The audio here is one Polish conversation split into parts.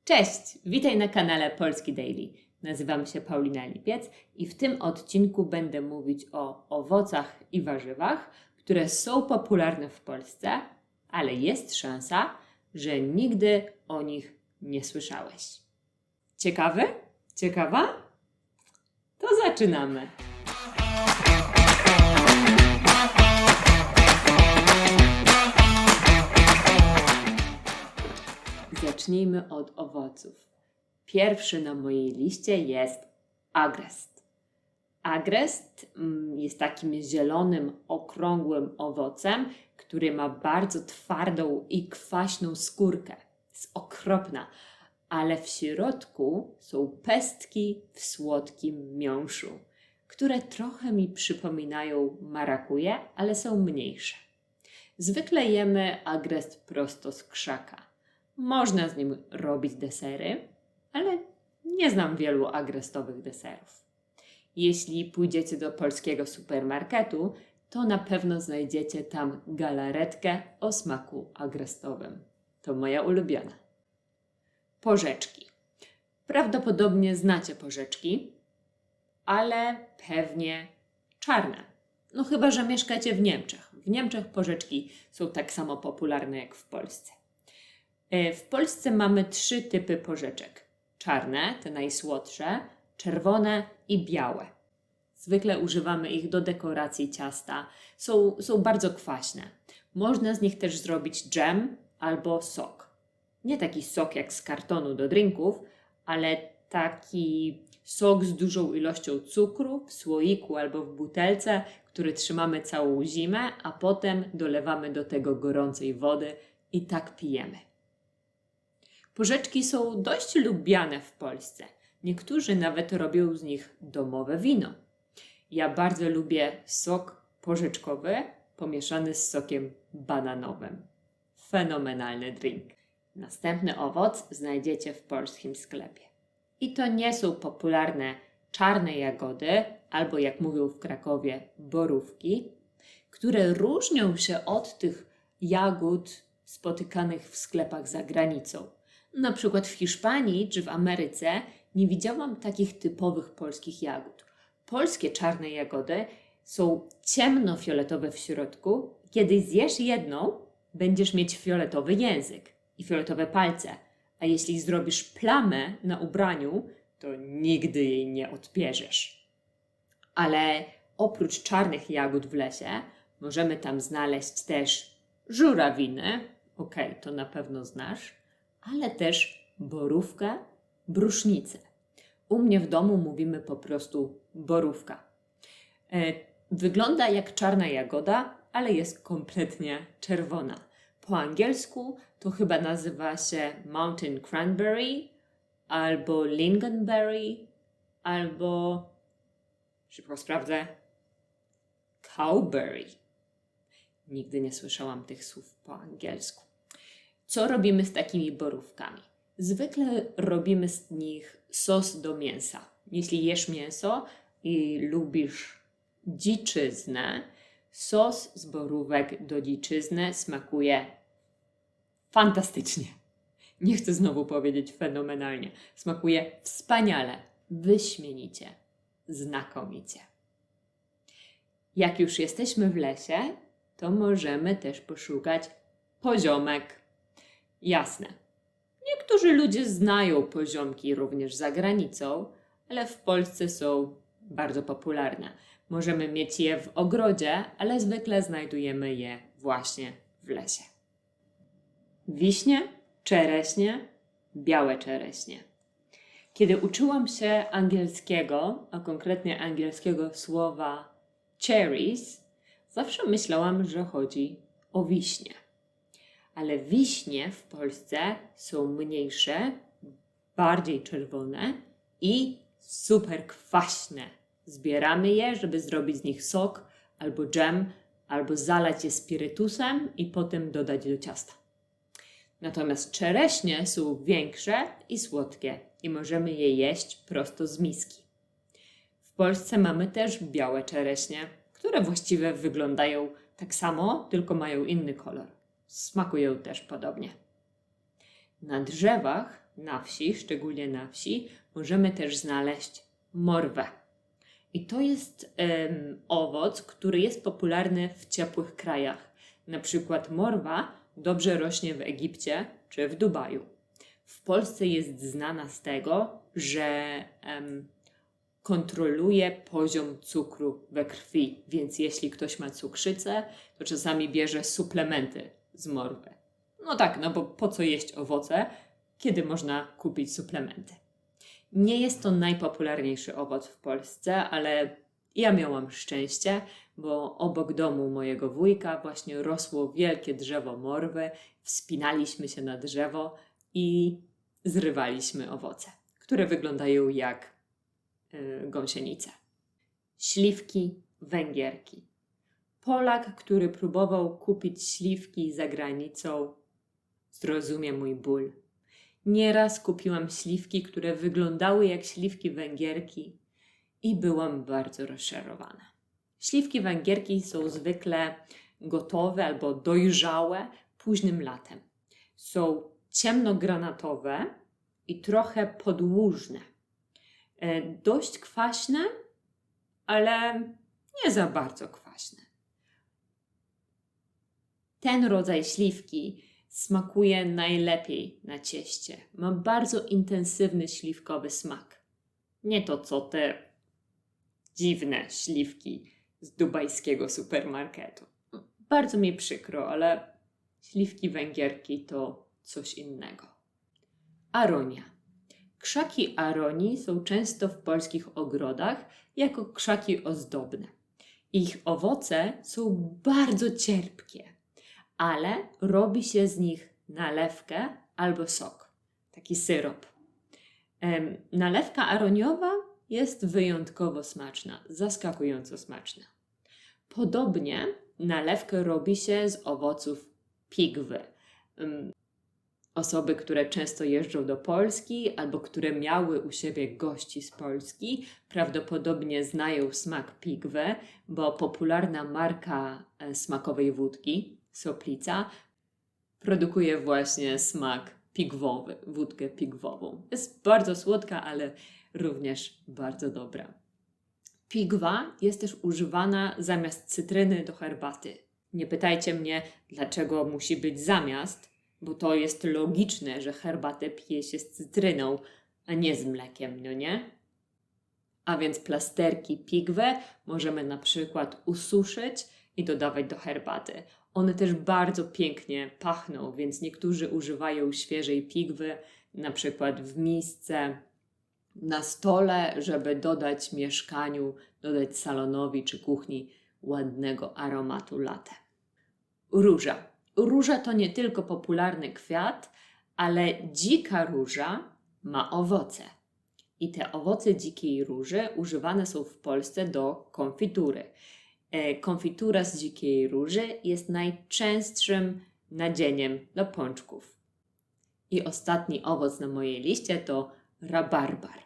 Cześć, witaj na kanale Polski Daily. Nazywam się Paulina Lipiec i w tym odcinku będę mówić o owocach i warzywach, które są popularne w Polsce, ale jest szansa, że nigdy o nich nie słyszałeś. Ciekawy? Ciekawa? To zaczynamy! Zacznijmy od owoców. Pierwszy na mojej liście jest agrest. Agrest jest takim zielonym, okrągłym owocem, który ma bardzo twardą i kwaśną skórkę. Jest okropna, ale w środku są pestki w słodkim miąższu, które trochę mi przypominają marakuję, ale są mniejsze. Zwykle jemy agrest prosto z krzaka. Można z nim robić desery, ale nie znam wielu agrestowych deserów. Jeśli pójdziecie do polskiego supermarketu, to na pewno znajdziecie tam galaretkę o smaku agrestowym. To moja ulubiona. Porzeczki. Prawdopodobnie znacie porzeczki, ale pewnie czarne. No chyba że mieszkacie w Niemczech. W Niemczech porzeczki są tak samo popularne jak w Polsce. W Polsce mamy 3 typy porzeczek. Czarne, te najsłodsze, czerwone i białe. Zwykle używamy ich do dekoracji ciasta. Są bardzo kwaśne. Można z nich też zrobić dżem albo sok. Nie taki sok jak z kartonu do drinków, ale taki sok z dużą ilością cukru w słoiku albo w butelce, który trzymamy całą zimę, a potem dolewamy do tego gorącej wody i tak pijemy. Porzeczki są dość lubiane w Polsce. Niektórzy nawet robią z nich domowe wino. Ja bardzo lubię sok porzeczkowy pomieszany z sokiem bananowym. Fenomenalny drink. Następny owoc znajdziecie w polskim sklepie. I to nie są popularne czarne jagody, albo jak mówią w Krakowie, borówki, które różnią się od tych jagód spotykanych w sklepach za granicą. Na przykład w Hiszpanii czy w Ameryce nie widziałam takich typowych polskich jagód. Polskie czarne jagody są ciemnofioletowe w środku. Kiedy zjesz jedną, będziesz mieć fioletowy język i fioletowe palce. A jeśli zrobisz plamę na ubraniu, to nigdy jej nie odbierzesz. Ale oprócz czarnych jagód w lesie, możemy tam znaleźć też żurawiny. Okej, to na pewno znasz. Ale też borówkę, brusznicę. U mnie w domu mówimy po prostu borówka. Wygląda jak czarna jagoda, ale jest kompletnie czerwona. Po angielsku to chyba nazywa się mountain cranberry, albo lingonberry, albo, szybko sprawdzę, cowberry. Nigdy nie słyszałam tych słów po angielsku. Co robimy z takimi borówkami? Zwykle robimy z nich sos do mięsa. Jeśli jesz mięso i lubisz dziczyznę, sos z borówek do dziczyzny smakuje fantastycznie. Nie chcę znowu powiedzieć fenomenalnie. Smakuje wspaniale, wyśmienicie, znakomicie. Jak już jesteśmy w lesie, to możemy też poszukać poziomek. Jasne. Niektórzy ludzie znają poziomki również za granicą, ale w Polsce są bardzo popularne. Możemy mieć je w ogrodzie, ale zwykle znajdujemy je właśnie w lesie. Wiśnie, czereśnie, białe czereśnie. Kiedy uczyłam się angielskiego, a konkretnie angielskiego słowa cherries, zawsze myślałam, że chodzi o wiśnie. Ale wiśnie w Polsce są mniejsze, bardziej czerwone i super kwaśne. Zbieramy je, żeby zrobić z nich sok albo dżem, albo zalać je spirytusem i potem dodać do ciasta. Natomiast czereśnie są większe i słodkie i możemy je jeść prosto z miski. W Polsce mamy też białe czereśnie, które właściwie wyglądają tak samo, tylko mają inny kolor. Smakują też podobnie. Na drzewach na wsi, szczególnie na wsi, możemy też znaleźć morwę. I to jest owoc, który jest popularny w ciepłych krajach. Na przykład morwa dobrze rośnie w Egipcie czy w Dubaju. W Polsce jest znana z tego, że kontroluje poziom cukru we krwi, więc jeśli ktoś ma cukrzycę, to czasami bierze suplementy z morwy. No tak, no bo po co jeść owoce, kiedy można kupić suplementy? Nie jest to najpopularniejszy owoc w Polsce, ale ja miałam szczęście, bo obok domu mojego wujka właśnie rosło wielkie drzewo morwy, wspinaliśmy się na drzewo i zrywaliśmy owoce, które wyglądają jak gąsienice. Śliwki węgierki. Polak, który próbował kupić śliwki za granicą, zrozumie mój ból. Nieraz kupiłam śliwki, które wyglądały jak śliwki węgierki i byłam bardzo rozczarowana. Śliwki węgierki są zwykle gotowe albo dojrzałe późnym latem. Są ciemnogranatowe i trochę podłużne. Dość kwaśne, ale nie za bardzo kwaśne. Ten rodzaj śliwki smakuje najlepiej na cieście. Ma bardzo intensywny śliwkowy smak. Nie to co te dziwne śliwki z dubajskiego supermarketu. Bardzo mi przykro, ale śliwki węgierki to coś innego. Aronia. Krzaki aronii są często w polskich ogrodach jako krzaki ozdobne. Ich owoce są bardzo cierpkie, ale robi się z nich nalewkę albo sok, taki syrop. Nalewka aroniowa jest wyjątkowo smaczna, zaskakująco smaczna. Podobnie nalewkę robi się z owoców pigwy. Osoby, które często jeżdżą do Polski albo które miały u siebie gości z Polski, prawdopodobnie znają smak pigwy, bo popularna marka smakowej wódki, Soplica, produkuje właśnie smak pigwowy, wódkę pigwową. Jest bardzo słodka, ale również bardzo dobra. Pigwa jest też używana zamiast cytryny do herbaty. Nie pytajcie mnie, dlaczego musi być zamiast, bo to jest logiczne, że herbatę pije się z cytryną, a nie z mlekiem, no nie? A więc plasterki pigwy możemy na przykład ususzyć i dodawać do herbaty. One też bardzo pięknie pachną, więc niektórzy używają świeżej pigwy, na przykład w misce, na stole, żeby dodać mieszkaniu, dodać salonowi czy kuchni ładnego aromatu latte. Róża. Róża to nie tylko popularny kwiat, ale dzika róża ma owoce. I te owoce dzikiej róży używane są w Polsce do konfitury. Konfitura z dzikiej róży jest najczęstszym nadzieniem do pączków. I ostatni owoc na mojej liście to rabarbar.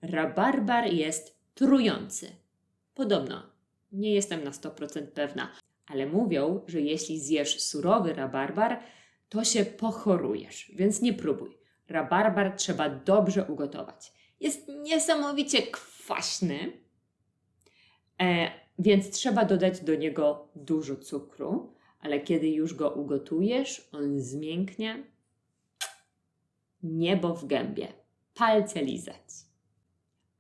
Rabarbar jest trujący. Podobno, nie jestem na 100% pewna, ale mówią, że jeśli zjesz surowy rabarbar, to się pochorujesz, więc nie próbuj. Rabarbar trzeba dobrze ugotować. Jest niesamowicie kwaśny, więc trzeba dodać do niego dużo cukru, ale kiedy już go ugotujesz, on zmięknie, niebo w gębie, palce lizać.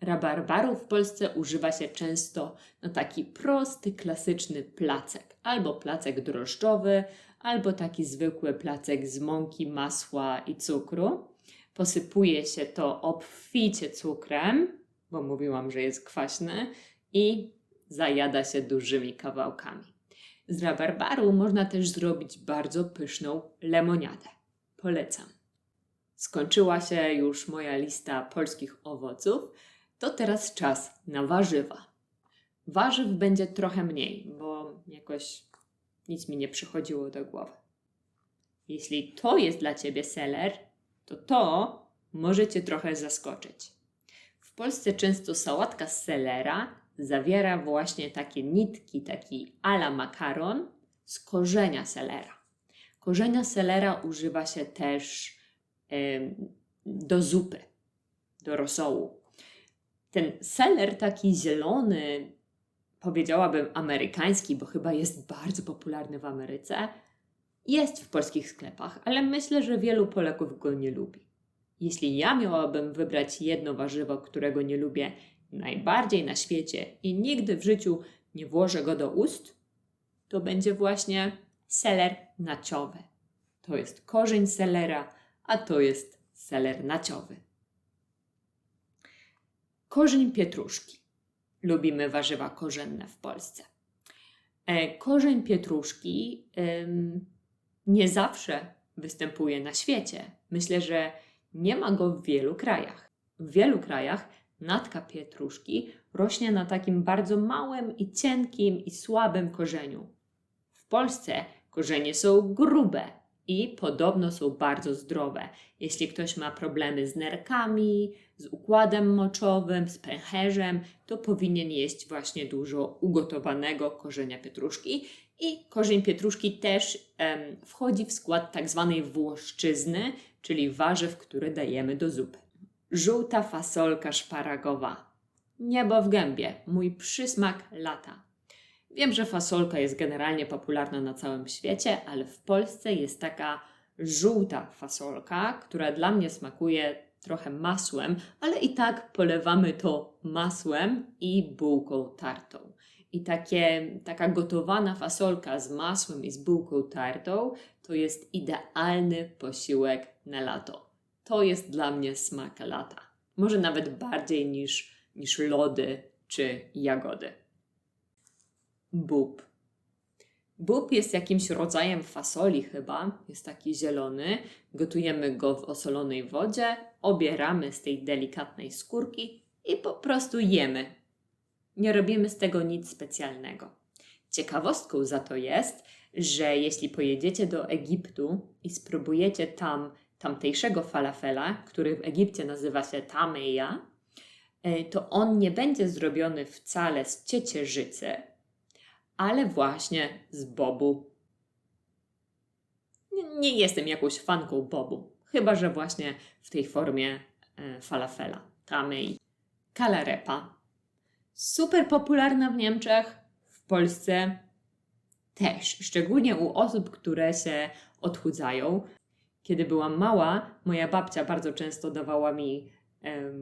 Rabarbaru w Polsce używa się często na taki prosty, klasyczny placek. Albo placek drożdżowy, albo taki zwykły placek z mąki, masła i cukru. Posypuje się to obficie cukrem, bo mówiłam, że jest kwaśny, i zajada się dużymi kawałkami. Z rabarbaru można też zrobić bardzo pyszną lemoniadę. Polecam. Skończyła się już moja lista polskich owoców, to teraz czas na warzywa. Warzyw będzie trochę mniej, bo jakoś nic mi nie przychodziło do głowy. Jeśli to jest dla Ciebie seler, to może Cię trochę zaskoczyć. W Polsce często sałatka z selera zawiera właśnie takie nitki, taki à la makaron z korzenia selera. Korzenia selera używa się też do zupy, do rosołu. Ten seler taki zielony, powiedziałabym amerykański, bo chyba jest bardzo popularny w Ameryce, jest w polskich sklepach, ale myślę, że wielu Polaków go nie lubi. Jeśli ja miałabym wybrać jedno warzywo, którego nie lubię najbardziej na świecie i nigdy w życiu nie włożę go do ust, to będzie właśnie seler naciowy. To jest korzeń selera, a to jest seler naciowy. Korzeń pietruszki. Lubimy warzywa korzenne w Polsce. Korzeń pietruszki nie zawsze występuje na świecie. Myślę, że nie ma go w wielu krajach. W wielu krajach natka pietruszki rośnie na takim bardzo małym i cienkim i słabym korzeniu. W Polsce korzenie są grube i podobno są bardzo zdrowe. Jeśli ktoś ma problemy z nerkami, z układem moczowym, z pęcherzem, to powinien jeść właśnie dużo ugotowanego korzenia pietruszki. I korzeń pietruszki też wchodzi w skład tak zwanej włoszczyzny, czyli warzyw, które dajemy do zupy. Żółta fasolka szparagowa. Niebo w gębie, mój przysmak lata. Wiem, że fasolka jest generalnie popularna na całym świecie, ale w Polsce jest taka żółta fasolka, która dla mnie smakuje trochę masłem, ale i tak polewamy to masłem i bułką tartą. I taka gotowana fasolka z masłem i z bułką tartą to jest idealny posiłek na lato. To jest dla mnie smak lata. Może nawet bardziej niż lody czy jagody. Bób. Bób jest jakimś rodzajem fasoli chyba, jest taki zielony. Gotujemy go w osolonej wodzie, obieramy z tej delikatnej skórki i po prostu jemy. Nie robimy z tego nic specjalnego. Ciekawostką za to jest, że jeśli pojedziecie do Egiptu i spróbujecie tamtejszego falafela, który w Egipcie nazywa się tameja, to on nie będzie zrobiony wcale z ciecierzycy, ale właśnie z bobu. Nie jestem jakąś fanką bobu, chyba że właśnie w tej formie falafela, tamei. Kalarepa. Super popularna w Niemczech, w Polsce też, szczególnie u osób, które się odchudzają. Kiedy byłam mała, moja babcia bardzo często dawała mi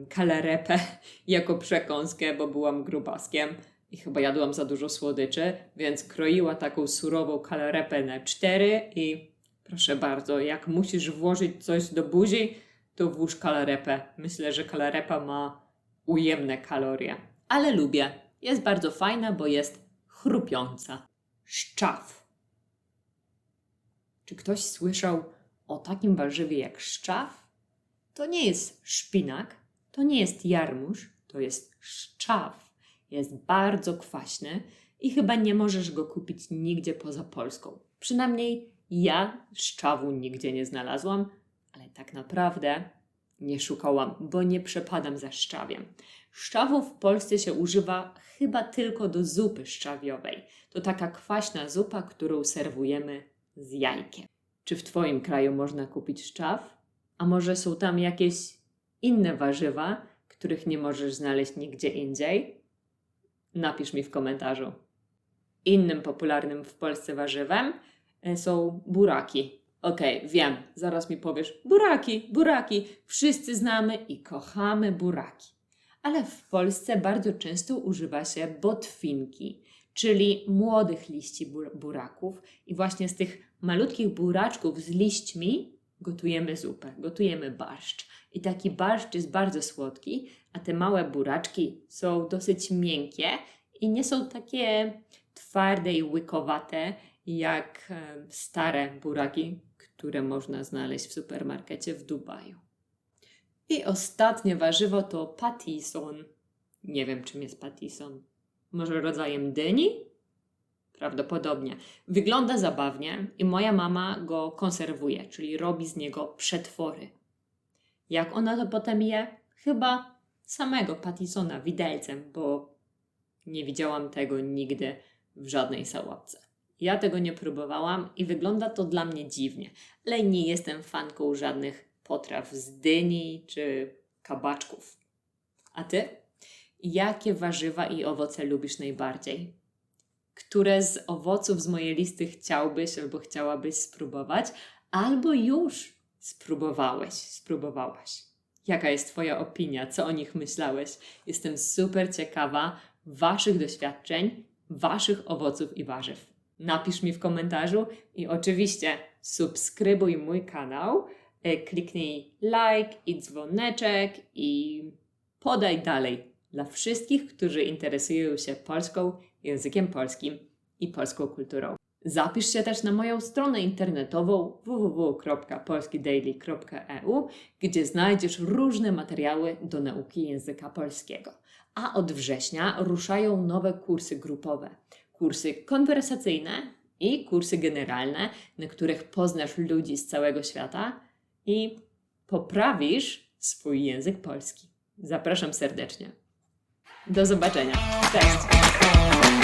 kalarepę jako przekąskę, bo byłam grubaskiem i chyba jadłam za dużo słodyczy, więc kroiła taką surową kalarepę na 4 i proszę bardzo, jak musisz włożyć coś do buzi, to włóż kalarepę. Myślę, że kalarepa ma ujemne kalorie, ale lubię. Jest bardzo fajna, bo jest chrupiąca. Szczaw. Czy ktoś słyszał o takim warzywie jak szczaw? To nie jest szpinak, to nie jest jarmuż, to jest szczaw. Jest bardzo kwaśny i chyba nie możesz go kupić nigdzie poza Polską. Przynajmniej ja szczawu nigdzie nie znalazłam, ale tak naprawdę nie szukałam, bo nie przepadam za szczawiem. Szczawu w Polsce się używa chyba tylko do zupy szczawiowej. To taka kwaśna zupa, którą serwujemy z jajkiem. Czy w Twoim kraju można kupić szczaw? A może są tam jakieś inne warzywa, których nie możesz znaleźć nigdzie indziej? Napisz mi w komentarzu. Innym popularnym w Polsce warzywem są buraki. Okej, wiem, zaraz mi powiesz, buraki, wszyscy znamy i kochamy buraki. Ale w Polsce bardzo często używa się botwinki, czyli młodych liści buraków i właśnie z tych malutkich buraczków z liśćmi gotujemy zupę, gotujemy barszcz. I taki barszcz jest bardzo słodki, a te małe buraczki są dosyć miękkie i nie są takie twarde i łykowate jak stare buraki, które można znaleźć w supermarkecie w Dubaju. I ostatnie warzywo to patison. Nie wiem, czym jest patison. Może rodzajem dyni? Prawdopodobnie. Wygląda zabawnie i moja mama go konserwuje, czyli robi z niego przetwory. Jak ona to potem je? Chyba samego patisona widelcem, bo nie widziałam tego nigdy w żadnej sałatce. Ja tego nie próbowałam i wygląda to dla mnie dziwnie, ale nie jestem fanką żadnych potraw z dyni czy kabaczków. A ty? Jakie warzywa i owoce lubisz najbardziej? Które z owoców z mojej listy chciałbyś albo chciałabyś spróbować, albo już spróbowałaś? Jaka jest twoja opinia? Co o nich myślałeś? Jestem super ciekawa waszych doświadczeń, waszych owoców i warzyw. Napisz mi w komentarzu i oczywiście subskrybuj mój kanał, kliknij like i dzwoneczek i podaj dalej dla wszystkich, którzy interesują się Polską, językiem polskim i polską kulturą. Zapisz się też na moją stronę internetową www.polskidaily.eu, gdzie znajdziesz różne materiały do nauki języka polskiego. A od września ruszają nowe kursy grupowe. Kursy konwersacyjne i kursy generalne, na których poznasz ludzi z całego świata i poprawisz swój język polski. Zapraszam serdecznie. Do zobaczenia. Cześć!